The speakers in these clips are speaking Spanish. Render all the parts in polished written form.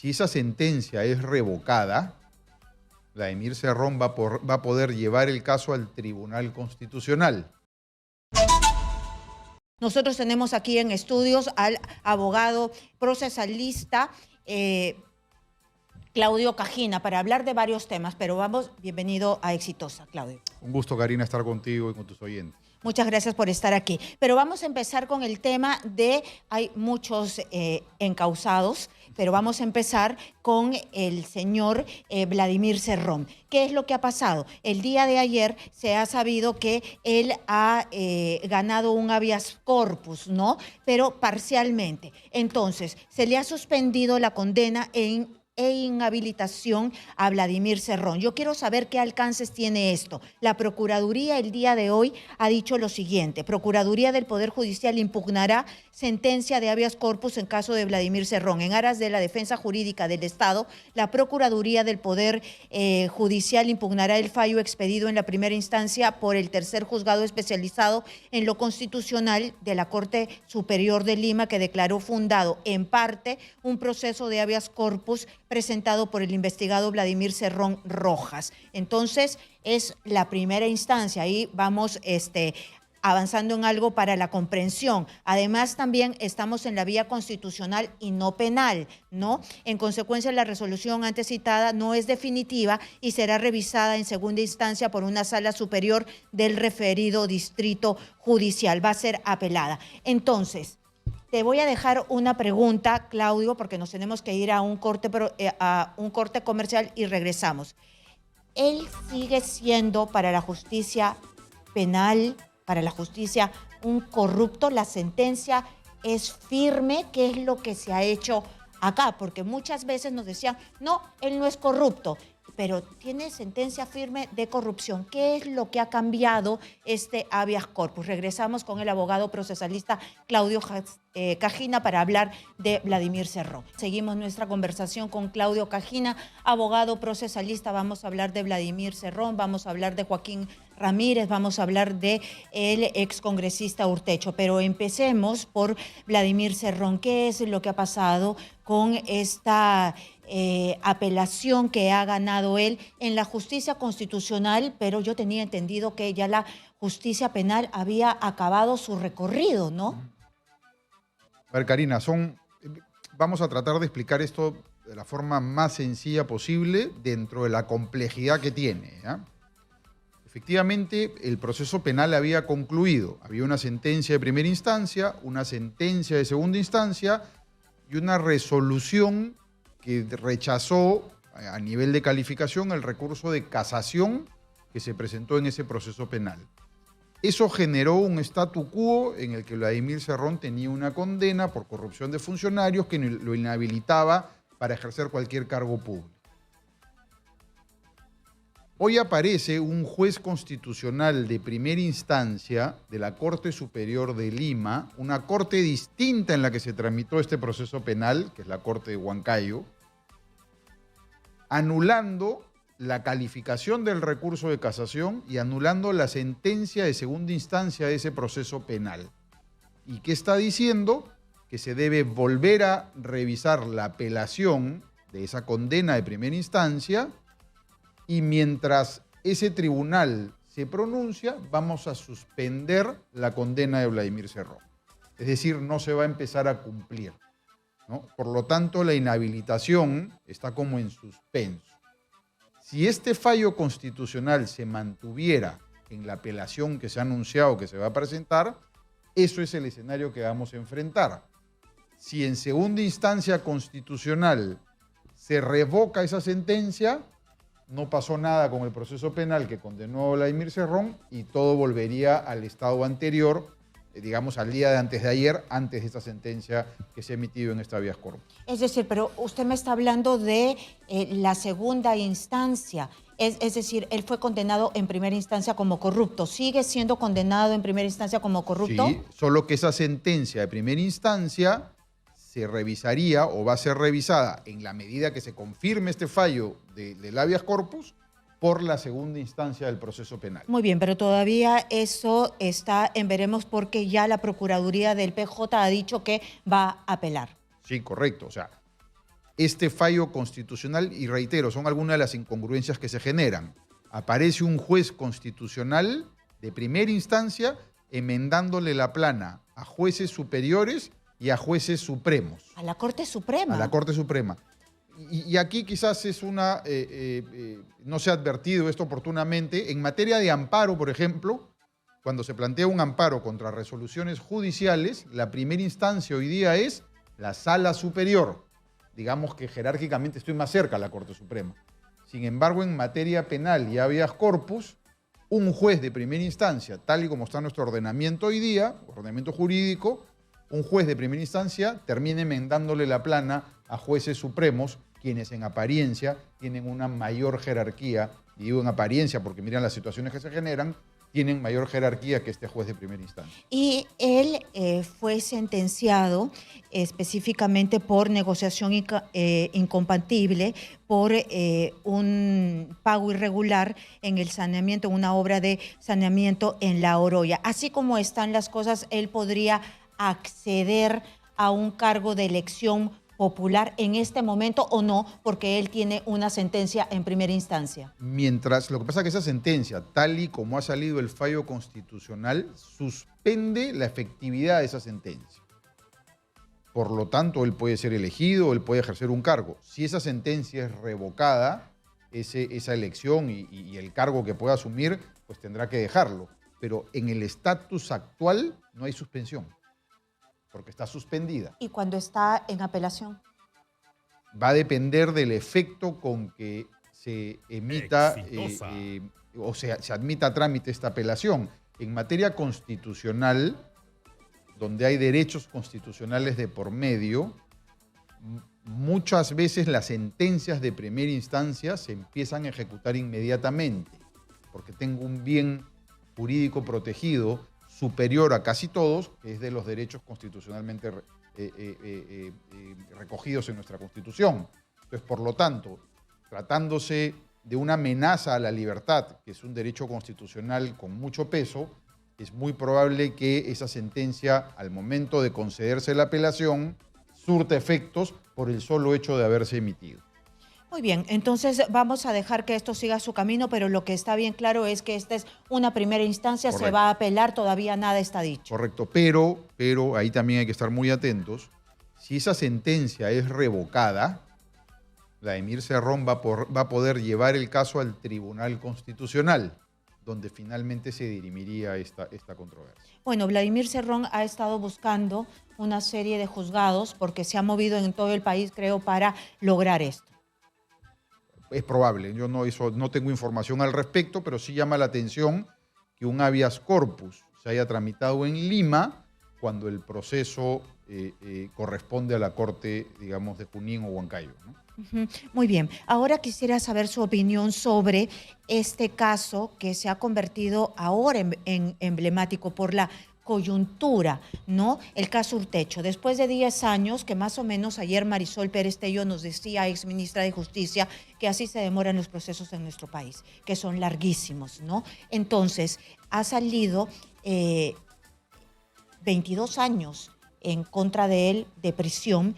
si esa sentencia es revocada, Vladimir Cerrón va a poder llevar el caso al Tribunal Constitucional. Nosotros tenemos aquí en estudios al abogado procesalista Claudio Cajina para hablar de varios temas, pero vamos, bienvenido a Exitosa, Claudio. Un gusto, Karina, estar contigo y con tus oyentes. Muchas gracias por estar aquí. Pero vamos a empezar con el tema de, hay muchos encausados, pero vamos a empezar con el señor Vladimir Cerrón. ¿Qué es lo que ha pasado? El día de ayer se ha sabido que él ha ganado un habeas corpus, ¿no? Pero parcialmente. Entonces, se le ha suspendido la condena e inhabilitación a Vladimir Cerrón. Yo quiero saber qué alcances tiene esto. La Procuraduría el día de hoy ha dicho lo siguiente: Procuraduría del Poder Judicial impugnará sentencia de habeas corpus en caso de Vladimir Cerrón. En aras de la defensa jurídica del Estado, la Procuraduría del Poder Judicial impugnará el fallo expedido en la primera instancia por el tercer juzgado especializado en lo constitucional de la Corte Superior de Lima, que declaró fundado en parte un proceso de habeas corpus presentado por el investigado Vladimir Cerrón Rojas. Entonces, es la primera instancia. Ahí vamos avanzando en algo para la comprensión. Además, también estamos en la vía constitucional y no penal, ¿no? En consecuencia, la resolución antes citada no es definitiva y será revisada en segunda instancia por una sala superior del referido distrito judicial. Va a ser apelada. Entonces, te voy a dejar una pregunta, Claudio, porque nos tenemos que ir a un corte comercial y regresamos. ¿Él sigue siendo para la justicia penal, para la justicia, un corrupto? ¿La sentencia es firme? ¿Qué es lo que se ha hecho acá? Porque muchas veces nos decían, no, él no es corrupto, pero tiene sentencia firme de corrupción. ¿Qué es lo que ha cambiado este habeas corpus? Regresamos con el abogado procesalista Claudio Cajina para hablar de Vladimir Cerrón. Seguimos nuestra conversación con Claudio Cajina, abogado procesalista. Vamos a hablar de Vladimir Cerrón, vamos a hablar de Joaquín Ramírez, vamos a hablar de el excongresista Urtecho. Pero empecemos por Vladimir Cerrón. ¿Qué es lo que ha pasado con esta apelación que ha ganado él en la justicia constitucional? Pero yo tenía entendido que ya la justicia penal había acabado su recorrido, ¿no? A ver, Karina, vamos a tratar de explicar esto de la forma más sencilla posible dentro de la complejidad que tiene, ¿ya? Efectivamente, el proceso penal había concluido. Había una sentencia de primera instancia, una sentencia de segunda instancia y una resolución que rechazó a nivel de calificación el recurso de casación que se presentó en ese proceso penal. Eso generó un statu quo en el que Vladimir Cerrón tenía una condena por corrupción de funcionarios que lo inhabilitaba para ejercer cualquier cargo público. Hoy aparece un juez constitucional de primera instancia de la Corte Superior de Lima, una corte distinta en la que se tramitó este proceso penal, que es la Corte de Huancayo, anulando la calificación del recurso de casación y anulando la sentencia de segunda instancia de ese proceso penal. ¿Y qué está diciendo? Que se debe volver a revisar la apelación de esa condena de primera instancia y mientras ese tribunal se pronuncia, vamos a suspender la condena de Vladimir Cerrón. Es decir, no se va a empezar a cumplir, ¿no? Por lo tanto, la inhabilitación está como en suspenso. Si este fallo constitucional se mantuviera en la apelación que se ha anunciado que se va a presentar, eso es el escenario que vamos a enfrentar. Si en segunda instancia constitucional se revoca esa sentencia, no pasó nada con el proceso penal que condenó a Vladimir Cerrón y todo volvería al estado anterior, digamos al día de antes de ayer, antes de esta sentencia que se ha emitido en esta habeas corpus. Es decir, pero usted me está hablando de la segunda instancia. Es decir, él fue condenado en primera instancia como corrupto. ¿Sigue siendo condenado en primera instancia como corrupto? Sí, solo que esa sentencia de primera instancia se revisaría o va a ser revisada en la medida que se confirme este fallo del habeas corpus por la segunda instancia del proceso penal. Muy bien, pero todavía eso está en veremos porque ya la Procuraduría del PJ ha dicho que va a apelar. Sí, correcto. O sea, este fallo constitucional, y reitero, son algunas de las incongruencias que se generan. Aparece un juez constitucional de primera instancia enmendándole la plana a jueces superiores y a jueces supremos. A la Corte Suprema. A la Corte Suprema. Y aquí quizás es no se ha advertido esto oportunamente. En materia de amparo, por ejemplo, cuando se plantea un amparo contra resoluciones judiciales, la primera instancia hoy día es la Sala Superior. Digamos que jerárquicamente estoy más cerca a la Corte Suprema. Sin embargo, en materia penal y habeas corpus, un juez de primera instancia, tal y como está nuestro ordenamiento hoy día, ordenamiento jurídico, un juez de primera instancia termina enmendándole la plana a jueces supremos, quienes en apariencia tienen una mayor jerarquía, y digo en apariencia porque miran las situaciones que se generan, tienen mayor jerarquía que este juez de primera instancia. Y él fue sentenciado específicamente por negociación incompatible, por un pago irregular en el saneamiento, una obra de saneamiento en La Oroya. Así como están las cosas, él podría acceder a un cargo de elección popular en este momento o no, porque él tiene una sentencia en primera instancia. Mientras, lo que pasa es que esa sentencia, tal y como ha salido el fallo constitucional, suspende la efectividad de esa sentencia. Por lo tanto, él puede ser elegido, él puede ejercer un cargo. Si esa sentencia es revocada, esa elección y el cargo que pueda asumir, pues tendrá que dejarlo. Pero en el estatus actual no hay suspensión, porque está suspendida. ¿Y cuando está en apelación? Va a depender del efecto con que se emita o se admita a trámite esta apelación. En materia constitucional, donde hay derechos constitucionales de por medio, muchas veces las sentencias de primera instancia se empiezan a ejecutar inmediatamente, porque tengo un bien jurídico protegido superior a casi todos, que es de los derechos constitucionalmente recogidos en nuestra Constitución. Entonces, por lo tanto, tratándose de una amenaza a la libertad, que es un derecho constitucional con mucho peso, es muy probable que esa sentencia, al momento de concederse la apelación, surta efectos por el solo hecho de haberse emitido. Muy bien, entonces vamos a dejar que esto siga su camino, pero lo que está bien claro es que esta es una primera instancia, correcto. Se va a apelar, todavía nada está dicho. Correcto, pero ahí también hay que estar muy atentos. Si esa sentencia es revocada, Vladimir Cerrón va a poder llevar el caso al Tribunal Constitucional, donde finalmente se dirimiría esta controversia. Bueno, Vladimir Cerrón ha estado buscando una serie de juzgados porque se ha movido en todo el país, creo, para lograr esto. Es probable, yo no tengo información al respecto, pero sí llama la atención que un habeas corpus se haya tramitado en Lima cuando el proceso corresponde a la Corte, digamos, de Junín o Huancayo, ¿no? Muy bien. Ahora quisiera saber su opinión sobre este caso que se ha convertido ahora en emblemático por la coyuntura, ¿no? El caso Urtecho. Después de 10 años, que más o menos ayer Marisol Pérez Tello nos decía, ex ministra de Justicia, que así se demoran los procesos en nuestro país, que son larguísimos, ¿no? Entonces, ha salido 22 años en contra de él de prisión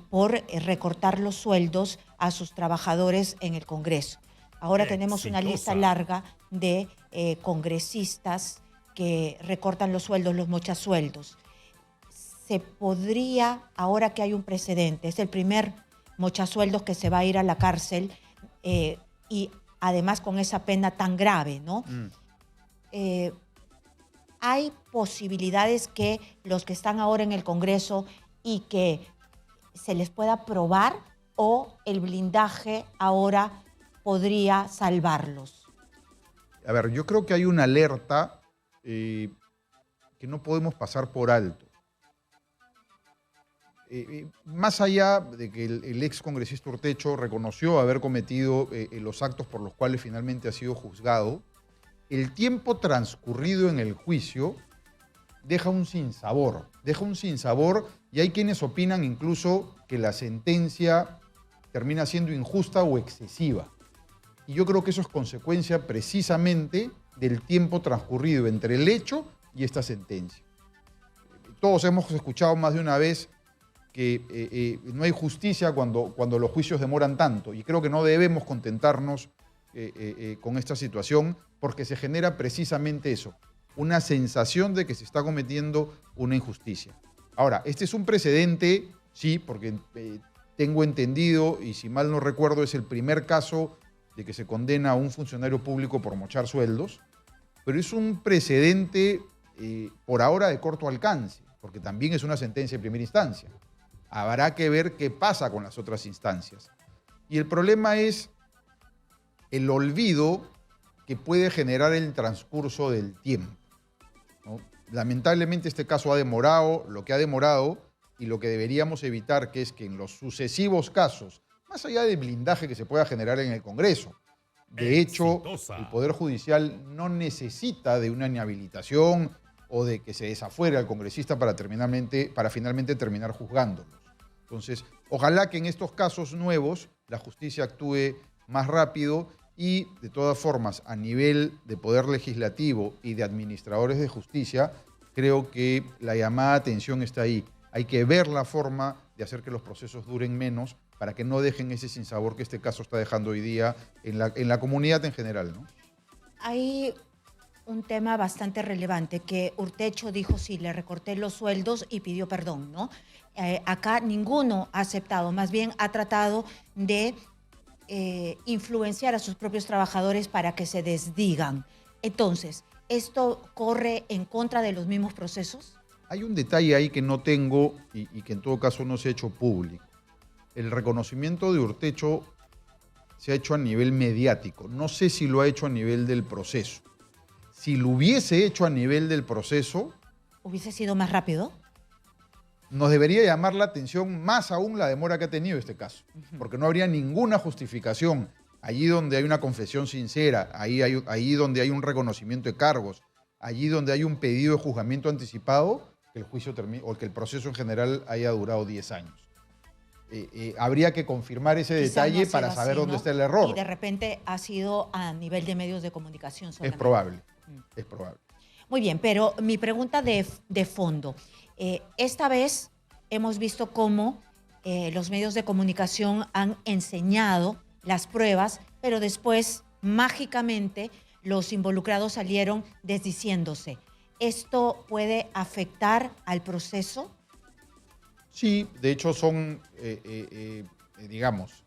por recortar los sueldos a sus trabajadores en el Congreso. Ahora tenemos una lista larga de congresistas que recortan los sueldos, los mochasueldos. Se podría, ahora que hay un precedente, es el primer mochasueldos que se va a ir a la cárcel y además con esa pena tan grave, ¿no? Hay posibilidades que los que están ahora en el Congreso y que se les pueda probar, o el blindaje ahora podría salvarlos. A ver, yo creo que hay una alerta que no podemos pasar por alto. Más allá de que el ex congresista Urtecho reconoció haber cometido los actos por los cuales finalmente ha sido juzgado, el tiempo transcurrido en el juicio deja un sinsabor. Y hay quienes opinan incluso que la sentencia termina siendo injusta o excesiva. Y yo creo que eso es consecuencia precisamente del tiempo transcurrido entre el hecho y esta sentencia. Todos hemos escuchado más de una vez no hay justicia cuando los juicios demoran tanto. Y creo que no debemos contentarnos con esta situación porque se genera precisamente eso, una sensación de que se está cometiendo una injusticia. Ahora, este es un precedente, sí, porque tengo entendido, y si mal no recuerdo, es el primer caso de que se condena a un funcionario público por mochar sueldos, pero es un precedente por ahora de corto alcance, porque también es una sentencia de primera instancia. Habrá que ver qué pasa con las otras instancias. Y el problema es el olvido que puede generar el transcurso del tiempo, ¿no? Lamentablemente este caso ha demorado lo que ha demorado y lo que deberíamos evitar que es que en los sucesivos casos, más allá del blindaje que se pueda generar en el Congreso, de hecho, el Poder Judicial no necesita de una inhabilitación o de que se desafuere al congresista para finalmente terminar juzgándolos. Entonces, ojalá que en estos casos nuevos la justicia actúe más rápido y, de todas formas, a nivel de Poder Legislativo y de administradores de justicia, creo que la llamada atención está ahí. Hay que ver la forma de hacer que los procesos duren menos para que no dejen ese sinsabor que este caso está dejando hoy día en la comunidad en general, ¿no? Hay un tema bastante relevante que Urtecho dijo, sí, le recorté los sueldos y pidió perdón, ¿no? Acá ninguno ha aceptado, más bien ha tratado de influenciar a sus propios trabajadores para que se desdigan. Entonces, ¿esto corre en contra de los mismos procesos? Hay un detalle ahí que no tengo y que en todo caso no se ha hecho público. El reconocimiento de Urtecho se ha hecho a nivel mediático. No sé si lo ha hecho a nivel del proceso. Si lo hubiese hecho a nivel del proceso, ¿hubiese sido más rápido? Nos debería llamar la atención más aún la demora que ha tenido este caso, porque no habría ninguna justificación. Allí donde hay una confesión sincera, ahí donde hay un reconocimiento de cargos, allí donde hay un pedido de juzgamiento anticipado, que el juicio termine, o que el proceso en general haya durado 10 años. Habría que confirmar ese detalle para saber dónde está el error. Y de repente ha sido a nivel de medios de comunicación solamente. Es probable, es probable. Muy bien, pero mi pregunta de fondo. Esta vez hemos visto cómo los medios de comunicación han enseñado las pruebas, pero después, mágicamente, los involucrados salieron desdiciéndose. ¿Esto puede afectar al proceso? Sí, de hecho son, digamos,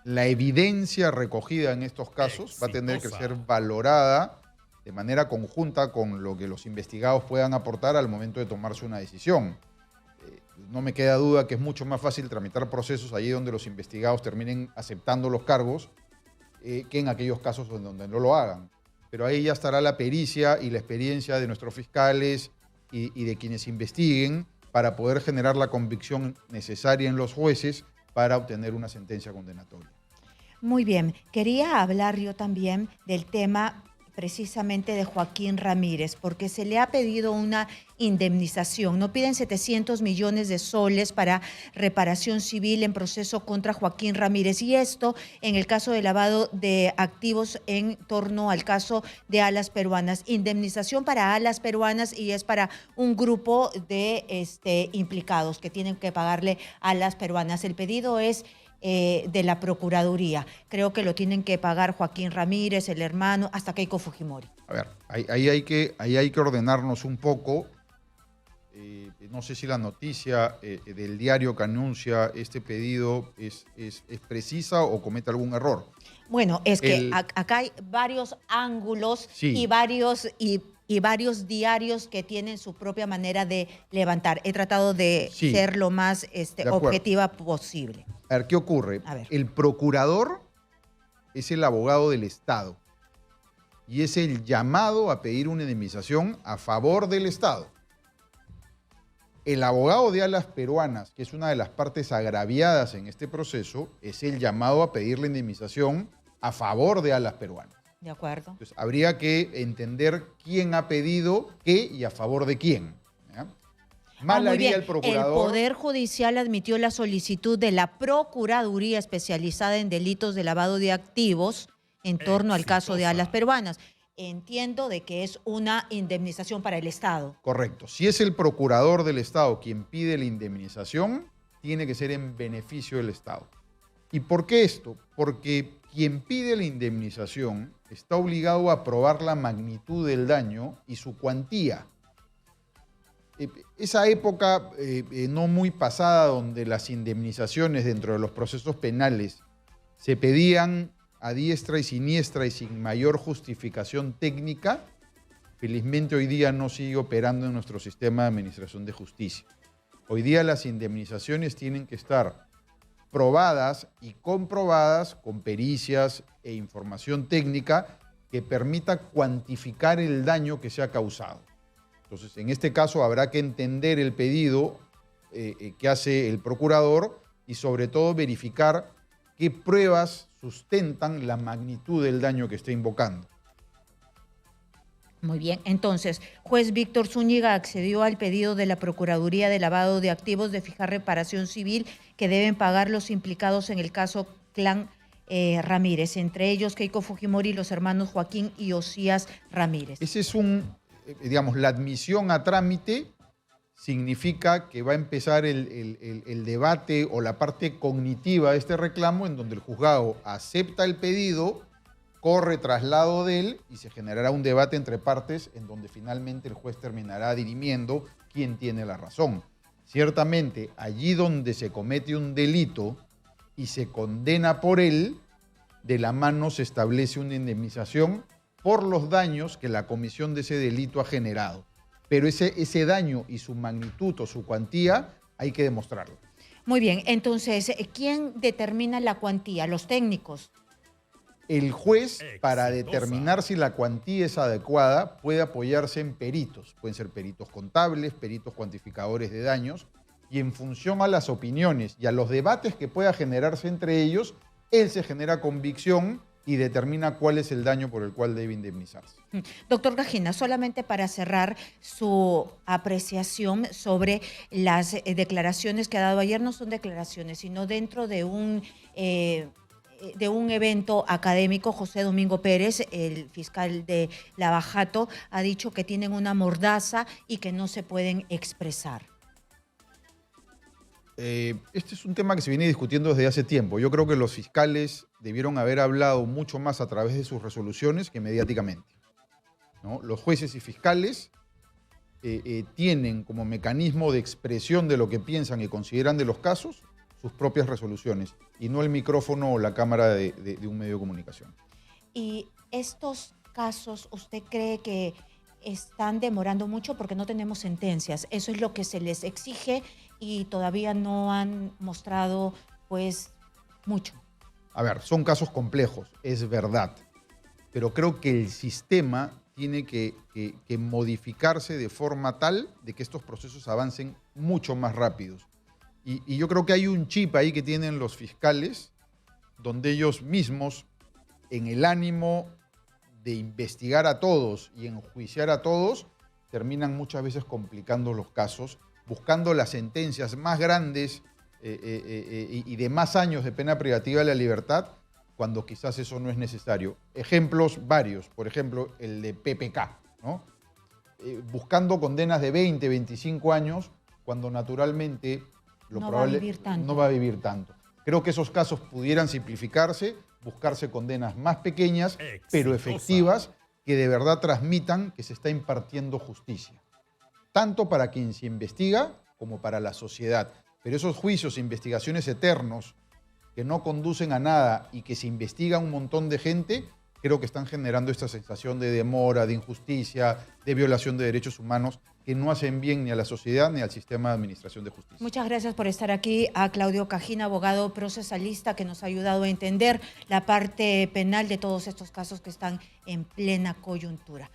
la evidencia recogida en estos casos va a tener que ser valorada de manera conjunta con lo que los investigados puedan aportar al momento de tomarse una decisión. No me queda duda que es mucho más fácil tramitar procesos allí donde los investigados terminen aceptando los cargos que en aquellos casos donde no lo hagan. Pero ahí ya estará la pericia y la experiencia de nuestros fiscales y de quienes investiguen para poder generar la convicción necesaria en los jueces para obtener una sentencia condenatoria. Muy bien. Quería hablar yo también del tema precisamente de Joaquín Ramírez, porque se le ha pedido una indemnización. No piden 700 millones de soles para reparación civil en proceso contra Joaquín Ramírez. Y esto en el caso de lavado de activos en torno al caso de Alas Peruanas. Indemnización para Alas Peruanas y es para un grupo de implicados que tienen que pagarle a Alas Peruanas. El pedido es de la Procuraduría. Creo que lo tienen que pagar Joaquín Ramírez, el hermano, hasta Keiko Fujimori. A ver, ahí hay que ordenarnos un poco. No sé si la noticia del diario que anuncia este pedido es precisa o comete algún error. Bueno, es que acá hay varios ángulos, sí, y varios diarios que tienen su propia manera de levantar. He tratado de ser lo más objetiva posible. A ver, ¿qué ocurre? El procurador es el abogado del Estado y es el llamado a pedir una indemnización a favor del Estado. El abogado de Alas Peruanas, que es una de las partes agraviadas en este proceso, es el llamado a pedir la indemnización a favor de Alas Peruanas. De acuerdo. Entonces, habría que entender quién ha pedido qué y a favor de quién. ¿Ya? Mal haría el procurador. El Poder Judicial admitió la solicitud de la Procuraduría especializada en delitos de lavado de activos en torno al caso de Alas Peruanas. entiendo de que es una indemnización para el Estado. Correcto. Si es el procurador del Estado quien pide la indemnización, tiene que ser en beneficio del Estado. ¿Y por qué esto? Porque quien pide la indemnización está obligado a probar la magnitud del daño y su cuantía. Esa época no muy pasada donde las indemnizaciones dentro de los procesos penales se pedían a diestra y siniestra y sin mayor justificación técnica, felizmente hoy día no sigue operando en nuestro sistema de administración de justicia. Hoy día las indemnizaciones tienen que estar probadas y comprobadas con pericias e información técnica que permita cuantificar el daño que se ha causado. Entonces, en este caso habrá que entender el pedido que hace el procurador y sobre todo verificar qué pruebas sustentan la magnitud del daño que está invocando. Muy bien, entonces, juez Víctor Zúñiga accedió al pedido de la Procuraduría de Lavado de Activos de fijar reparación civil que deben pagar los implicados en el caso Clan Ramírez, entre ellos Keiko Fujimori y los hermanos Joaquín y Osías Ramírez. Ese es digamos, la admisión a trámite significa que va a empezar el debate o la parte cognitiva de este reclamo en donde el juzgado acepta el pedido, corre traslado de él y se generará un debate entre partes en donde finalmente el juez terminará dirimiendo quién tiene la razón. Ciertamente, allí donde se comete un delito y se condena por él, de la mano se establece una indemnización por los daños que la comisión de ese delito ha generado. Pero ese daño y su magnitud o su cuantía hay que demostrarlo. Muy bien, entonces, ¿quién determina la cuantía? ¿Los técnicos? El juez, para determinar si la cuantía es adecuada, puede apoyarse en peritos. Pueden ser peritos contables, peritos cuantificadores de daños, y en función a las opiniones y a los debates que pueda generarse entre ellos, él se genera convicción y determina cuál es el daño por el cual debe indemnizarse. Doctor Gajina, solamente para cerrar su apreciación sobre las declaraciones que ha dado ayer, no son declaraciones, sino dentro de un evento académico, José Domingo Pérez, el fiscal de Lavajato, ha dicho que tienen una mordaza y que no se pueden expresar. Este es un tema que se viene discutiendo desde hace tiempo. Yo creo que los fiscales debieron haber hablado mucho más a través de sus resoluciones que mediáticamente, ¿no? Los jueces y fiscales tienen como mecanismo de expresión de lo que piensan y consideran de los casos sus propias resoluciones y no el micrófono o la cámara de un medio de comunicación. ¿Y estos casos usted cree que están demorando mucho porque no tenemos sentencias? Eso es lo que se les exige y todavía no han mostrado, pues, mucho. A ver, son casos complejos, es verdad, pero creo que el sistema tiene que modificarse de forma tal de que estos procesos avancen mucho más rápidos. Y yo creo que hay un chip ahí que tienen los fiscales, donde ellos mismos, en el ánimo de investigar a todos y enjuiciar a todos, terminan muchas veces complicando los casos, buscando las sentencias más grandes y de más años de pena privativa de la libertad, cuando quizás eso no es necesario. Ejemplos varios, por ejemplo, el de PPK, ¿no? Buscando condenas de 20, 25 años, cuando naturalmente lo no probable va a vivir tanto. no va a vivir tanto. Creo que esos casos pudieran simplificarse, buscarse condenas más pequeñas, pero efectivas, que de verdad transmitan que se está impartiendo justicia, tanto para quien se investiga como para la sociedad. Pero esos juicios e investigaciones eternos que no conducen a nada y que se investiga un montón de gente, creo que están generando esta sensación de demora, de injusticia, de violación de derechos humanos, que no hacen bien ni a la sociedad ni al sistema de administración de justicia. Muchas gracias por estar aquí. A Claudio Gajina, abogado procesalista, que nos ha ayudado a entender la parte penal de todos estos casos que están en plena coyuntura.